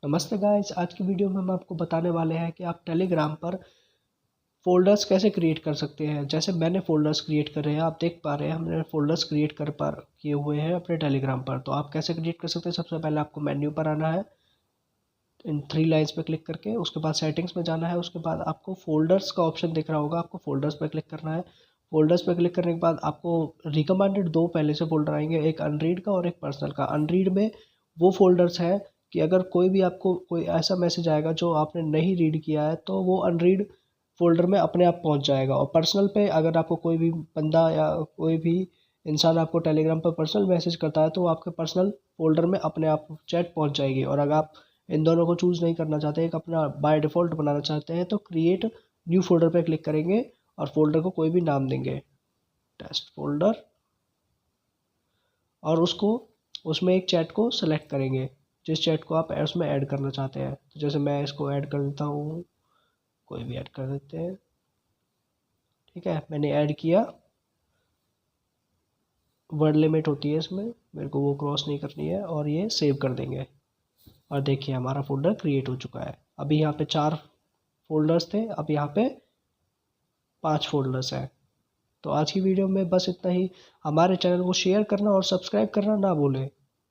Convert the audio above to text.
नमस्ते गाइस, आज की वीडियो में हम आपको बताने वाले हैं कि आप टेलीग्राम पर फ़ोल्डर्स कैसे क्रिएट कर सकते हैं। जैसे मैंने फ़ोल्डर्स क्रिएट कर रहे हैं, आप देख पा रहे हैं हमने फ़ोल्डर्स क्रिएट कर पर किए हुए हैं अपने टेलीग्राम पर। तो आप कैसे क्रिएट कर सकते हैं, सबसे पहले आपको मेन्यू पर आना है, इन 3 लाइन्स पे क्लिक करके उसके बाद सेटिंग्स में जाना है। उसके बाद आपको फ़ोल्डर्स का ऑप्शन दिख रहा होगा, आपको फ़ोल्डर्स पे क्लिक करना है। फ़ोल्डर्स पे क्लिक करने के बाद आपको रिकमेंडेड 2 पहले से फ़ोल्डर आएंगे, एक अनरीड का और एक पर्सनल का। अनरीड में वो फ़ोल्डर्स हैं कि अगर कोई भी आपको कोई ऐसा मैसेज आएगा जो आपने नहीं रीड किया है तो वो अनरीड फ़ोल्डर में अपने आप पहुंच जाएगा। और पर्सनल पे अगर आपको कोई भी बंदा या कोई भी इंसान आपको टेलीग्राम पर पर्सनल मैसेज करता है तो वो आपके पर्सनल फ़ोल्डर में अपने आप चैट पहुंच जाएगी। और अगर आप इन दोनों को चूज़ नहीं करना चाहते, एक अपना बाय डिफ़ॉल्ट बनाना चाहते हैं, तो क्रिएट न्यू फ़ोल्डर पे क्लिक करेंगे और फ़ोल्डर को कोई भी नाम देंगे, टेस्ट फ़ोल्डर, और उसको उसमें एक चैट को सेलेक्ट करेंगे जिस चैट को आप उसमें ऐड करना चाहते हैं। तो जैसे मैं इसको ऐड कर देता हूँ, कोई भी ऐड कर देते हैं। ठीक है, मैंने ऐड किया। वर्ड लिमिट होती है इसमें, मेरे को वो क्रॉस नहीं करनी है, और ये सेव कर देंगे। और देखिए हमारा फ़ोल्डर क्रिएट हो चुका है। अभी यहाँ पे 4 फ़ोल्डर्स थे, अब यहाँ पे 5 फ़ोल्डर्स हैं। तो आज की वीडियो में बस इतना ही। हमारे चैनल को शेयर करना और सब्सक्राइब करना ना भूलें।